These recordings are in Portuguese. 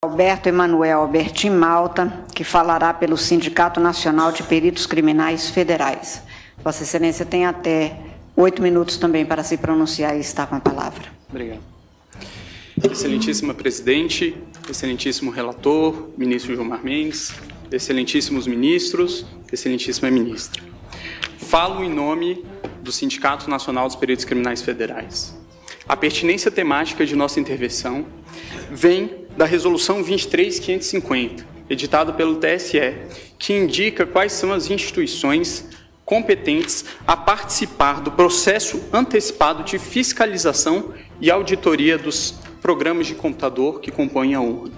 Alberto Emanuel Albertin Malta, que falará pelo Sindicato Nacional de Peritos Criminais Federais. Vossa Excelência tem até 8 minutos também para se pronunciar e está com a palavra. Obrigado. Excelentíssima Presidente, excelentíssimo relator, ministro Gilmar Mendes, excelentíssimos ministros, excelentíssima ministra. Falo em nome do Sindicato Nacional dos Peritos Criminais Federais. A pertinência temática de nossa intervenção vem da Resolução 23.550, editada pelo TSE, que indica quais são as instituições competentes a participar do processo antecipado de fiscalização e auditoria dos programas de computador que compõem a urna.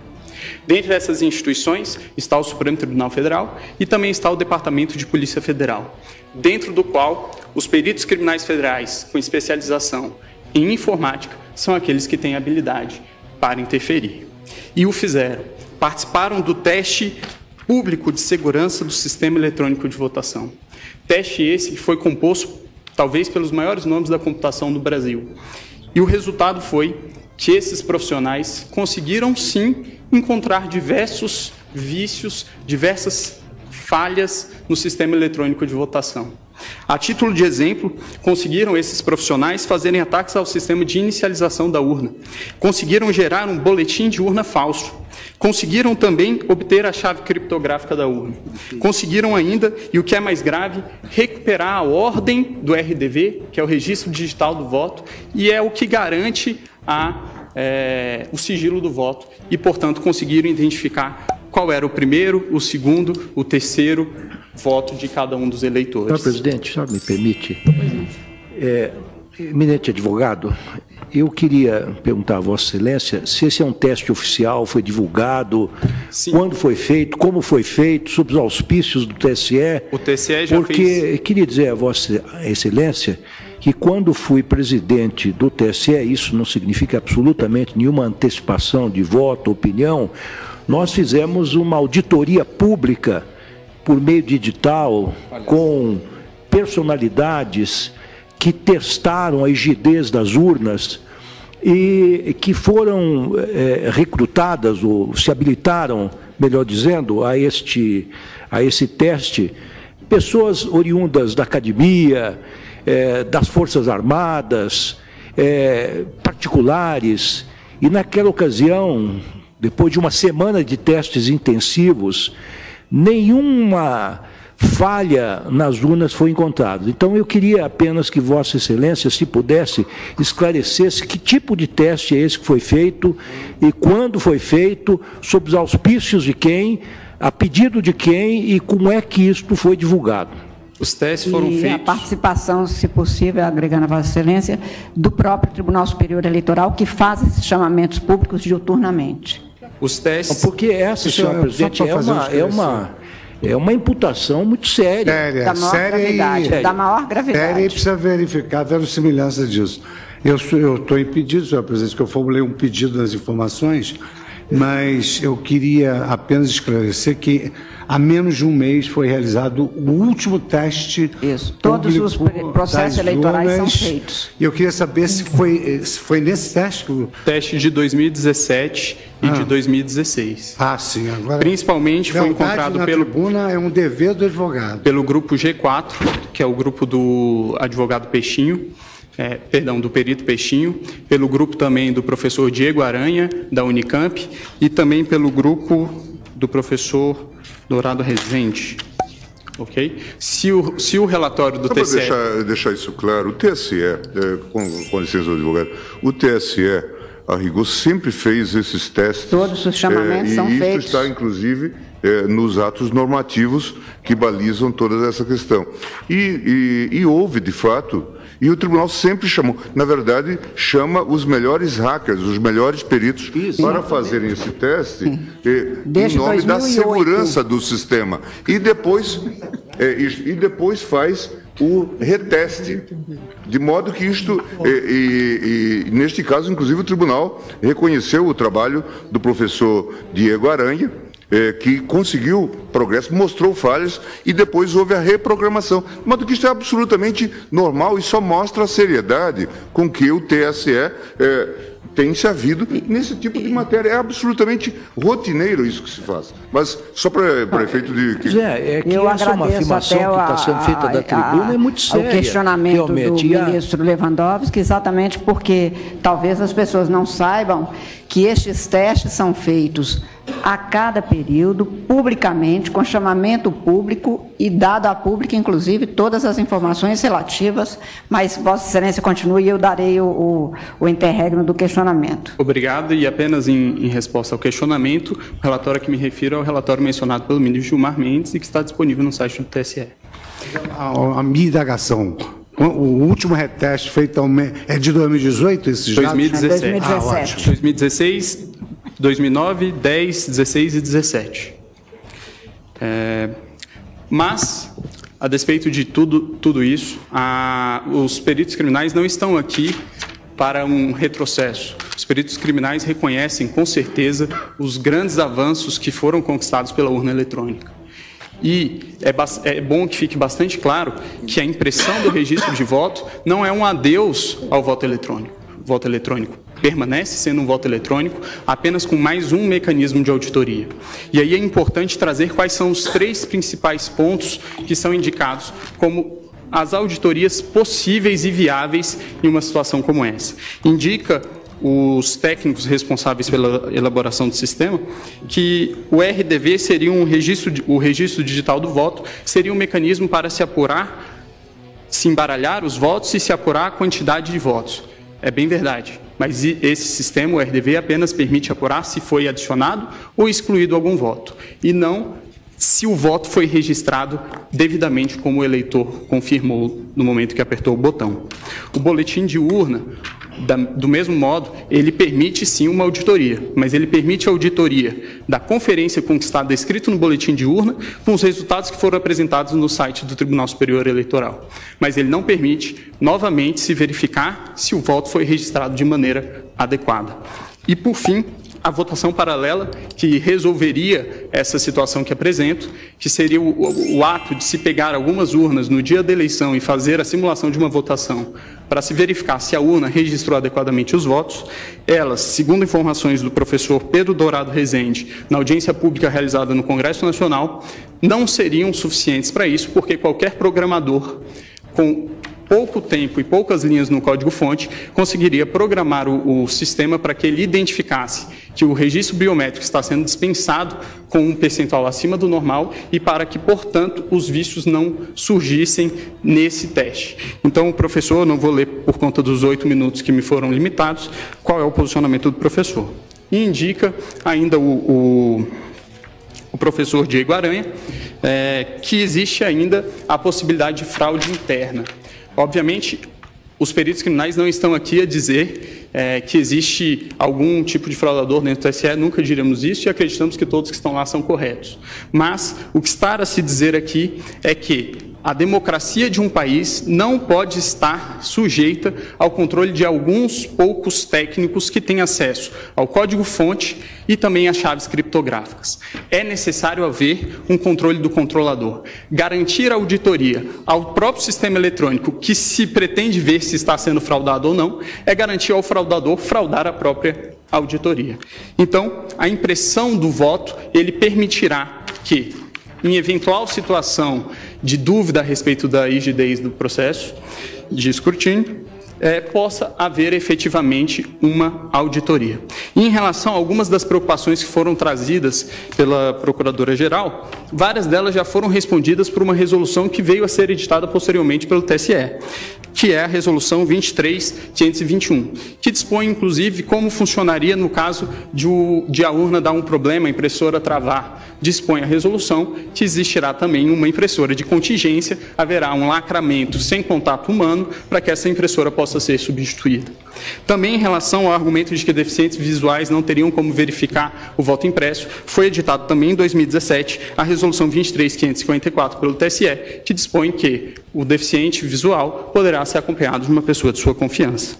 Dentre essas instituições está o Supremo Tribunal Federal e também está o Departamento de Polícia Federal, dentro do qual os peritos criminais federais com especialização em informática são aqueles que têm habilidade para interferir. E o fizeram. Participaram do teste público de segurança do sistema eletrônico de votação. Teste esse que foi composto, talvez, pelos maiores nomes da computação do Brasil. E o resultado foi que esses profissionais conseguiram, sim, encontrar diversos vícios, diversas falhas no sistema eletrônico de votação. A título de exemplo, conseguiram esses profissionais fazerem ataques ao sistema de inicialização da urna. Conseguiram gerar um boletim de urna falso. Conseguiram também obter a chave criptográfica da urna. Conseguiram ainda, e o que é mais grave, recuperar a ordem do RDV, que é o Registro Digital do Voto, e é o que garante o sigilo do voto. E, portanto, conseguiram identificar qual era o primeiro, o segundo, o terceiro voto de cada um dos eleitores. Senhor presidente, só me permite. Eminente advogado, eu queria perguntar a Vossa Excelência se esse é um teste oficial, foi divulgado, sim, quando foi feito, como foi feito, sob os auspícios do TSE. O TSE já porque fez. Queria dizer a Vossa Excelência que quando fui presidente do TSE, isso não significa absolutamente nenhuma antecipação de voto, opinião, nós fizemos uma auditoria pública por meio de edital, com personalidades que testaram a rigidez das urnas e que foram recrutadas, ou se habilitaram, melhor dizendo, a esse teste, pessoas oriundas da academia, das Forças Armadas, particulares, e naquela ocasião, depois de uma semana de testes intensivos, nenhuma falha nas urnas foi encontrada. Então, eu queria apenas que Vossa Excelência, se pudesse, esclarecesse que tipo de teste é esse que foi feito e quando foi feito, sob os auspícios de quem, a pedido de quem e como é que isto foi divulgado. Os testes foram feitos... a participação, se possível, agregando a Vossa Excelência, do próprio Tribunal Superior Eleitoral, que faz esses chamamentos públicos diuturnamente. Os testes... Porque essa, senhor presidente, é uma imputação muito séria. Da maior gravidade. Da maior gravidade. Séria, e precisa verificar a verossimilhança disso. Eu estou impedido, senhor presidente, que eu formulei um pedido nas informações, mas eu queria apenas esclarecer que há menos de um mês foi realizado o último teste. Isso, todos os processos eleitorais são feitos. E eu queria saber se foi nesse teste que teste de 2017 e de 2016. Sim. Agora, principalmente foi encontrado na tribuna é um dever do advogado. Pelo grupo G4, que é o grupo do advogado Peixinho, do perito Peixinho, pelo grupo também do professor Diego Aranha, da Unicamp, e também pelo grupo do professor Dourado Rezende. Ok? Se o relatório do TSE... Para deixar isso claro, o TSE, com licença do advogado, o TSE, a rigor, sempre fez esses testes. Todos os chamamentos são feitos. E isso está, inclusive, nos atos normativos que balizam toda essa questão. E houve, de fato... E o tribunal sempre chamou, na verdade, chama os melhores hackers, os melhores peritos, para fazerem esse teste em nome da segurança do sistema. E depois faz o reteste. De modo que isto, neste caso, inclusive, o tribunal reconheceu o trabalho do professor Diego Aranha, que conseguiu progresso, mostrou falhas e depois houve a reprogramação. De modo que isso é absolutamente normal e só mostra a seriedade com que o TSE tem-se havido nesse tipo de matéria. É absolutamente rotineiro isso que se faz. Mas só para efeito de... É que essa é uma afirmação que está sendo feita da tribuna, é muito séria. O questionamento do ministro Lewandowski, exatamente porque talvez as pessoas não saibam que estes testes são feitos a cada período, publicamente, com chamamento público e dado a público, inclusive, todas as informações relativas, mas Vossa Excelência continue e eu darei o interregno do questionamento. Obrigado, e apenas em resposta ao questionamento, o relatório a que me refiro é o relatório mencionado pelo ministro Gilmar Mendes e que está disponível no site do TSE. A minha indagação, o último reteste feito é de 2018, esses 2017. dados? 2017. 2016, 2009, 10, 16 e 17. Mas, a despeito de tudo isso, os peritos criminais não estão aqui para um retrocesso. Os peritos criminais reconhecem, com certeza, os grandes avanços que foram conquistados pela urna eletrônica. E é bom que fique bastante claro que a impressão do registro de voto não é um adeus ao voto eletrônico. O voto eletrônico permanece sendo um voto eletrônico, apenas com mais um mecanismo de auditoria. E aí é importante trazer quais são os 3 principais pontos que são indicados como as auditorias possíveis e viáveis em uma situação como essa. Indica os técnicos responsáveis pela elaboração do sistema que o RDV seria o registro digital do voto, seria um mecanismo para se apurar, se embaralhar os votos e se apurar a quantidade de votos. É bem verdade, mas esse sistema, o RDV, apenas permite apurar se foi adicionado ou excluído algum voto, e não se o voto foi registrado devidamente como o eleitor confirmou no momento que apertou o botão. O boletim de urna, do mesmo modo, ele permite sim uma auditoria, mas ele permite a auditoria da conferência conquistada escrito no boletim de urna com os resultados que foram apresentados no site do Tribunal Superior Eleitoral. Mas ele não permite, novamente, se verificar se o voto foi registrado de maneira adequada. E, por fim, a votação paralela, que resolveria essa situação que apresento, que seria o ato de se pegar algumas urnas no dia da eleição e fazer a simulação de uma votação para se verificar se a urna registrou adequadamente os votos. Elas, segundo informações do professor Pedro Dourado Rezende, na audiência pública realizada no Congresso Nacional, não seriam suficientes para isso, porque qualquer programador com pouco tempo e poucas linhas no código-fonte, conseguiria programar o sistema para que ele identificasse que o registro biométrico está sendo dispensado com um percentual acima do normal e para que, portanto, os vícios não surgissem nesse teste. Então, o professor, não vou ler por conta dos 8 minutos que me foram limitados, qual é o posicionamento do professor. E indica ainda o professor Diego Aranha, que existe ainda a possibilidade de fraude interna. Obviamente, os peritos criminais não estão aqui a dizer que existe algum tipo de fraudador dentro do TSE, nunca diremos isso e acreditamos que todos que estão lá são corretos. Mas o que está a se dizer aqui é que a democracia de um país não pode estar sujeita ao controle de alguns poucos técnicos que têm acesso ao código-fonte e também às chaves criptográficas. É necessário haver um controle do controlador. Garantir a auditoria ao próprio sistema eletrônico que se pretende ver se está sendo fraudado ou não, é garantir ao fraudador fraudar a própria auditoria. Então, a impressão do voto, ele permitirá que, em eventual situação de dúvida a respeito da rigidez do processo de escrutínio, possa haver efetivamente uma auditoria. E em relação a algumas das preocupações que foram trazidas pela Procuradora-Geral, várias delas já foram respondidas por uma resolução que veio a ser editada posteriormente pelo TSE, que é a Resolução 23.521, que dispõe, inclusive, como funcionaria no caso de a urna dar um problema, a impressora travar. Dispõe a resolução que existirá também uma impressora de contingência, haverá um lacramento sem contato humano para que essa impressora possa ser substituída. Também em relação ao argumento de que deficientes visuais não teriam como verificar o voto impresso, foi editado também em 2017 a Resolução 23.554 pelo TSE, que dispõe que o deficiente visual poderá ser acompanhado de uma pessoa de sua confiança.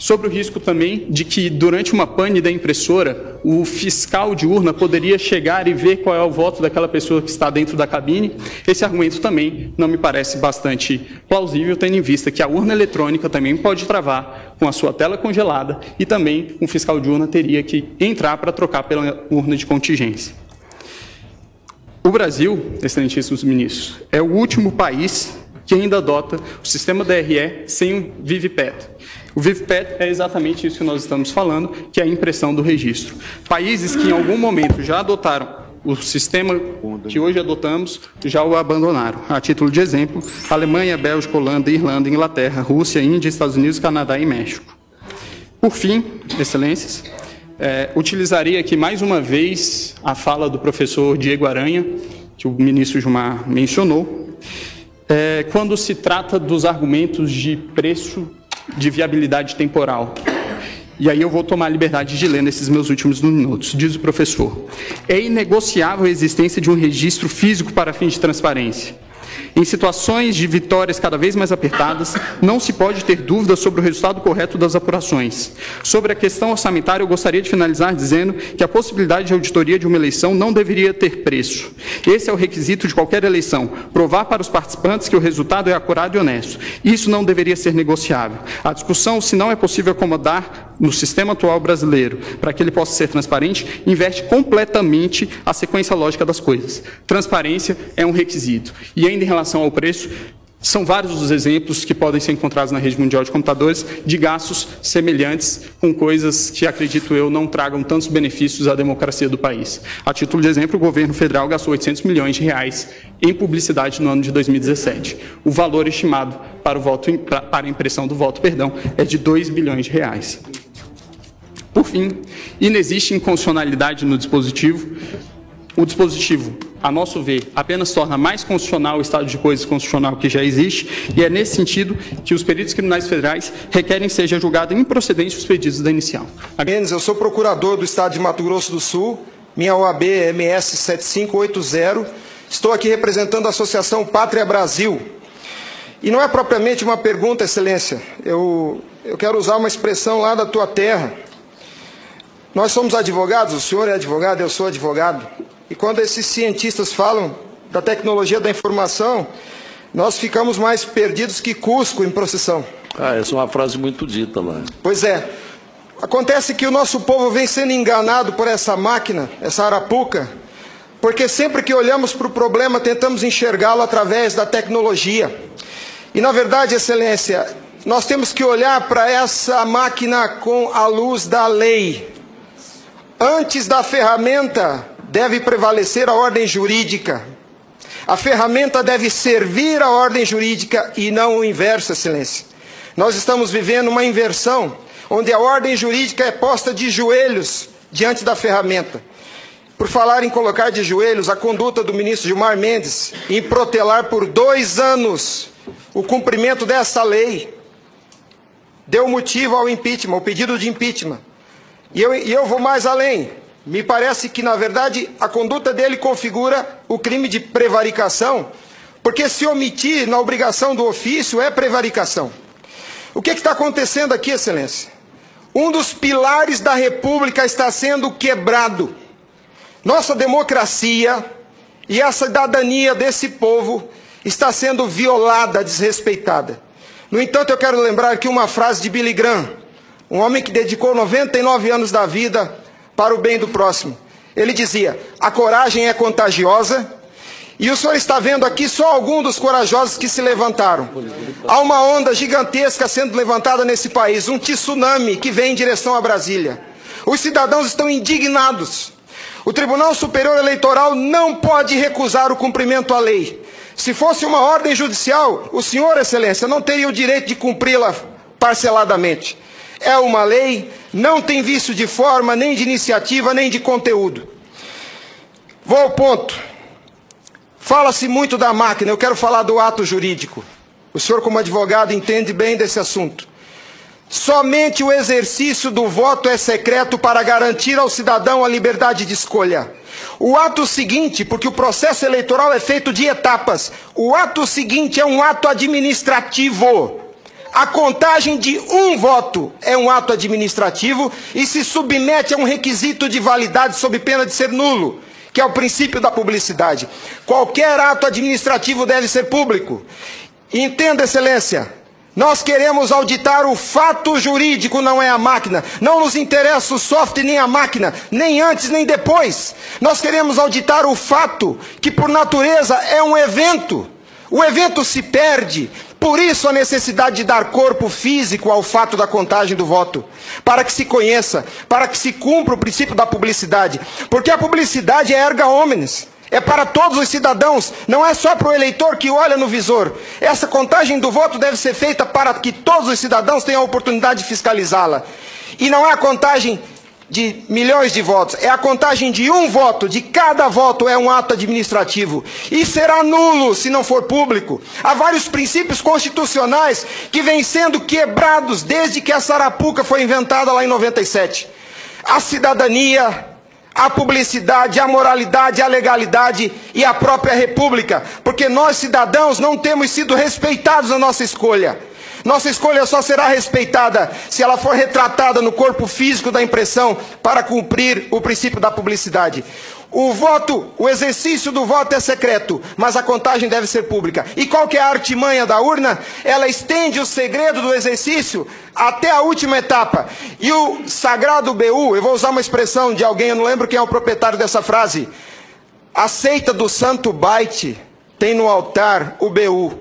Sobre o risco também de que, durante uma pane da impressora, o fiscal de urna poderia chegar e ver qual é o voto daquela pessoa que está dentro da cabine. Esse argumento também não me parece bastante plausível, tendo em vista que a urna eletrônica também pode travar com a sua tela congelada e também um fiscal de urna teria que entrar para trocar pela urna de contingência. O Brasil, excelentíssimos ministros, é o último país que ainda adota o sistema DRE sem o VVPET. O VVPET é exatamente isso que nós estamos falando, que é a impressão do registro. Países que em algum momento já adotaram o sistema que hoje adotamos, já o abandonaram. A título de exemplo, Alemanha, Bélgica, Holanda, Irlanda, Inglaterra, Rússia, Índia, Estados Unidos, Canadá e México. Por fim, excelências, utilizaria aqui mais uma vez a fala do professor Diego Aranha, que o ministro Gilmar mencionou, quando se trata dos argumentos de preço de viabilidade temporal. E aí eu vou tomar a liberdade de ler nesses meus últimos minutos. Diz o professor: é inegociável a existência de um registro físico para fins de transparência. Em situações de vitórias cada vez mais apertadas, não se pode ter dúvida sobre o resultado correto das apurações. Sobre a questão orçamentária, eu gostaria de finalizar dizendo que a possibilidade de auditoria de uma eleição não deveria ter preço. Esse é o requisito de qualquer eleição, provar para os participantes que o resultado é acurado e honesto. Isso não deveria ser negociável. A discussão, se não é possível acomodar no sistema atual brasileiro, para que ele possa ser transparente, inverte completamente a sequência lógica das coisas. Transparência é um requisito. E ainda em relação ao preço, são vários os exemplos que podem ser encontrados na rede mundial de computadores de gastos semelhantes com coisas que, acredito eu, não tragam tantos benefícios à democracia do país. A título de exemplo, o governo federal gastou 800 milhões de reais em publicidade no ano de 2017. O valor estimado para a impressão do voto, é de 2 bilhões de reais. Por fim, inexiste inconstitucionalidade no dispositivo. O dispositivo, a nosso ver, apenas torna mais constitucional o estado de coisas constitucional que já existe, e é nesse sentido que os peritos criminais federais requerem que seja julgado improcedente os pedidos da inicial. Eu sou procurador do Estado de Mato Grosso do Sul, minha OAB é MS 7580, estou aqui representando a Associação Pátria Brasil. E não é propriamente uma pergunta, Excelência, eu quero usar uma expressão lá da tua terra. Nós somos advogados, o senhor é advogado, eu sou advogado. E quando esses cientistas falam da tecnologia da informação, nós ficamos mais perdidos que Cusco em procissão. Essa é uma frase muito dita lá. Pois é. Acontece que o nosso povo vem sendo enganado por essa máquina, essa arapuca, porque sempre que olhamos para o problema, tentamos enxergá-lo através da tecnologia. E, na verdade, Excelência, nós temos que olhar para essa máquina com a luz da lei. Antes da ferramenta, deve prevalecer a ordem jurídica. A ferramenta deve servir a ordem jurídica e não o inverso, Excelência. Nós estamos vivendo uma inversão, onde a ordem jurídica é posta de joelhos diante da ferramenta. Por falar em colocar de joelhos, a conduta do ministro Gilmar Mendes em protelar por 2 anos o cumprimento dessa lei deu motivo ao impeachment, ao pedido de impeachment. E eu vou mais além. Me parece que, na verdade, a conduta dele configura o crime de prevaricação, porque se omitir na obrigação do ofício é prevaricação. O que está acontecendo aqui, Excelência? Um dos pilares da República está sendo quebrado. Nossa democracia e a cidadania desse povo está sendo violada, desrespeitada. No entanto, eu quero lembrar aqui uma frase de Billy Graham, um homem que dedicou 99 anos da vida para o bem do próximo. Ele dizia: a coragem é contagiosa, e o senhor está vendo aqui só alguns dos corajosos que se levantaram. Há uma onda gigantesca sendo levantada nesse país, um tsunami que vem em direção a Brasília. Os cidadãos estão indignados. O Tribunal Superior Eleitoral não pode recusar o cumprimento à lei. Se fosse uma ordem judicial, o senhor, Excelência, não teria o direito de cumpri-la parceladamente. É uma lei, não tem vício de forma, nem de iniciativa, nem de conteúdo. Vou ao ponto. Fala-se muito da máquina, eu quero falar do ato jurídico. O senhor, como advogado, entende bem desse assunto. Somente o exercício do voto é secreto para garantir ao cidadão a liberdade de escolha. O ato seguinte, porque o processo eleitoral é feito de etapas, o ato seguinte é um ato administrativo. A contagem de um voto é um ato administrativo e se submete a um requisito de validade sob pena de ser nulo, que é o princípio da publicidade. Qualquer ato administrativo deve ser público. Entenda, Excelência, nós queremos auditar o fato jurídico, não é a máquina. Não nos interessa o software nem a máquina, nem antes nem depois. Nós queremos auditar o fato, que por natureza é um evento. O evento se perde. Por isso a necessidade de dar corpo físico ao fato da contagem do voto, para que se conheça, para que se cumpra o princípio da publicidade. Porque a publicidade é erga omnes, é para todos os cidadãos, não é só para o eleitor que olha no visor. Essa contagem do voto deve ser feita para que todos os cidadãos tenham a oportunidade de fiscalizá-la. E não é a contagem de milhões de votos, é a contagem de um voto, de cada voto é um ato administrativo. E será nulo se não for público. Há vários princípios constitucionais que vêm sendo quebrados desde que a Arapuca foi inventada lá em 97. A cidadania, a publicidade, a moralidade, a legalidade e a própria república. Porque nós, cidadãos, não temos sido respeitados na nossa escolha. Nossa escolha só será respeitada se ela for retratada no corpo físico da impressão para cumprir o princípio da publicidade. O voto, o exercício do voto é secreto, mas a contagem deve ser pública. E qual que é a artimanha da urna? Ela estende o segredo do exercício até a última etapa. E o sagrado BU, eu vou usar uma expressão de alguém, eu não lembro quem é o proprietário dessa frase. A seita do Santo Byte tem no altar o BU.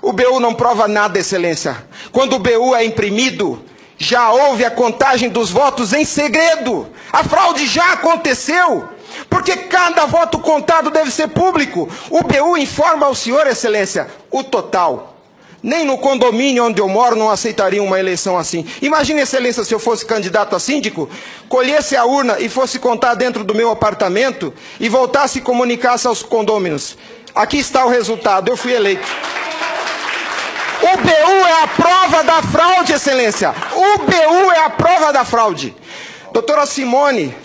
O BU não prova nada, Excelência. Quando o BU é imprimido, já houve a contagem dos votos em segredo. A fraude já aconteceu. Porque cada voto contado deve ser público. O BU informa ao senhor, Excelência, o total. Nem no condomínio onde eu moro não aceitaria uma eleição assim. Imagine, Excelência, se eu fosse candidato a síndico, colhesse a urna e fosse contar dentro do meu apartamento e voltasse e comunicasse aos condôminos. Aqui está o resultado, eu fui eleito. O BU é a prova da fraude, Excelência. O BU é a prova da fraude. Doutora Simone,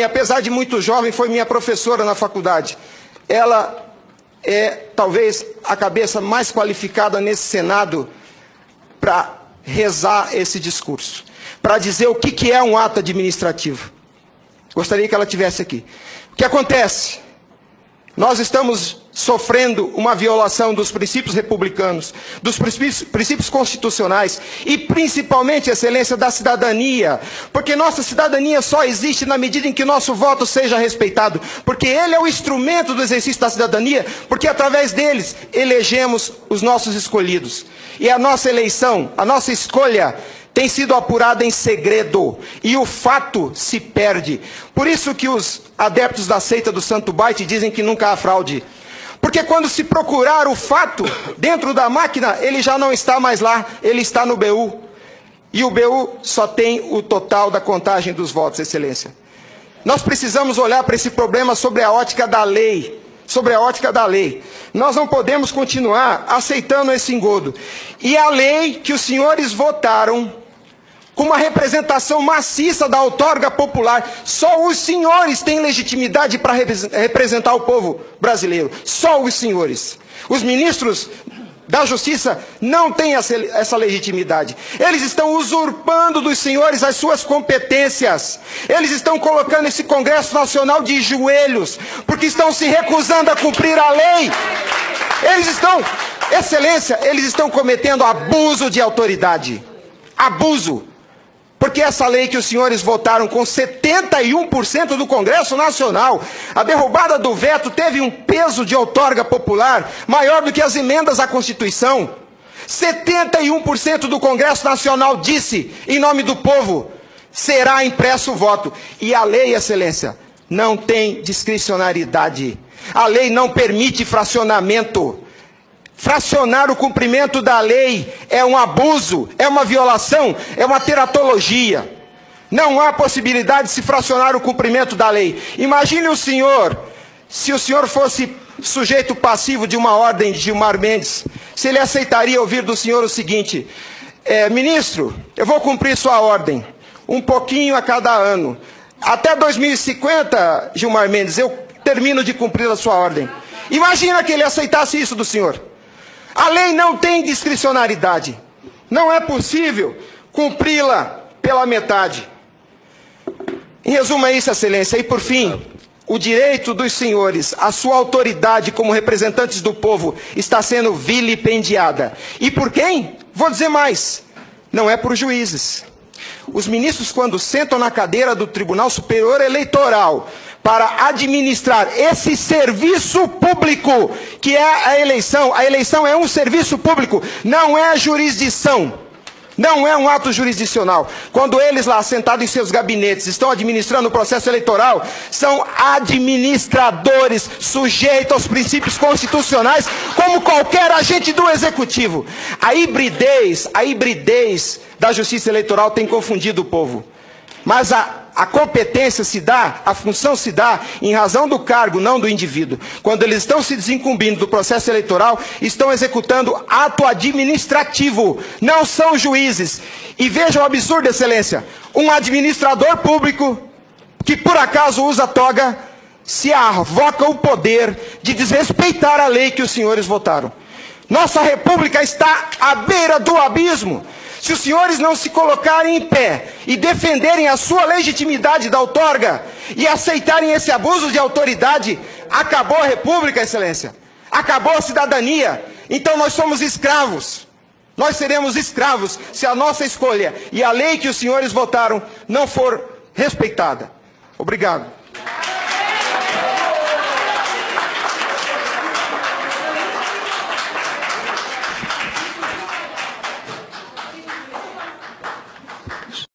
apesar de muito jovem, foi minha professora na faculdade. Ela é talvez a cabeça mais qualificada nesse Senado para rezar esse discurso, para dizer o que é um ato administrativo. Gostaria que ela estivesse aqui. O que acontece? Nós estamos sofrendo uma violação dos princípios republicanos, dos princípios constitucionais e principalmente, Excelência, da cidadania. Porque nossa cidadania só existe na medida em que nosso voto seja respeitado. Porque ele é o instrumento do exercício da cidadania, porque através deles elegemos os nossos escolhidos. E a nossa eleição, a nossa escolha tem sido apurada em segredo e o fato se perde. Por isso que os adeptos da seita do Santo Byte dizem que nunca há fraude. Porque quando se procurar o fato dentro da máquina, ele já não está mais lá, ele está no BU. E o BU só tem o total da contagem dos votos, Excelência. Nós precisamos olhar para esse problema sobre a ótica da lei. Sobre a ótica da lei. Nós não podemos continuar aceitando esse engodo. E a lei que os senhores votaram, com uma representação maciça da outorga popular, só os senhores têm legitimidade para representar o povo brasileiro. Só os senhores. Os ministros da Justiça não têm essa legitimidade. Eles estão usurpando dos senhores as suas competências. Eles estão colocando esse Congresso Nacional de joelhos, porque estão se recusando a cumprir a lei. Eles estão, Excelência, eles estão cometendo abuso de autoridade. Abuso. Porque essa lei que os senhores votaram com 71% do Congresso Nacional, a derrubada do veto teve um peso de outorga popular maior do que as emendas à Constituição. 71% do Congresso Nacional disse, em nome do povo, será impresso o voto. E a lei, Excelência, não tem discricionariedade. A lei não permite fracionamento. Fracionar o cumprimento da lei é um abuso, é uma violação, é uma teratologia. Não há possibilidade de se fracionar o cumprimento da lei. Imagine o senhor, se o senhor fosse sujeito passivo de uma ordem de Gilmar Mendes, se ele aceitaria ouvir do senhor o seguinte: ministro, eu vou cumprir sua ordem, um pouquinho a cada ano. Até 2050, Gilmar Mendes, eu termino de cumprir a sua ordem. Imagina que ele aceitasse isso do senhor. A lei não tem discricionariedade. Não é possível cumpri-la pela metade. Em resumo, é isso, Excelência. E, por fim, o direito dos senhores, a sua autoridade como representantes do povo, está sendo vilipendiada. E por quem? Vou dizer mais. Não é por juízes. Os ministros, quando sentam na cadeira do Tribunal Superior Eleitoral para administrar esse serviço público, que é a eleição é um serviço público, não é jurisdição. Não é um ato jurisdicional. Quando eles lá, sentados em seus gabinetes, estão administrando o processo eleitoral, são administradores sujeitos aos princípios constitucionais, como qualquer agente do executivo. A hibridez da justiça eleitoral tem confundido o povo. Mas a competência se dá, a função se dá em razão do cargo, não do indivíduo. Quando eles estão se desincumbindo do processo eleitoral, estão executando ato administrativo, não são juízes. E vejam o absurdo, Excelência, um administrador público que por acaso usa toga, se arvoca o poder de desrespeitar a lei que os senhores votaram. Nossa república está à beira do abismo. Se os senhores não se colocarem em pé e defenderem a sua legitimidade da outorga e aceitarem esse abuso de autoridade, acabou a república, Excelência. Acabou a cidadania. Então nós somos escravos. Nós seremos escravos se a nossa escolha e a lei que os senhores votaram não for respeitada. Obrigado.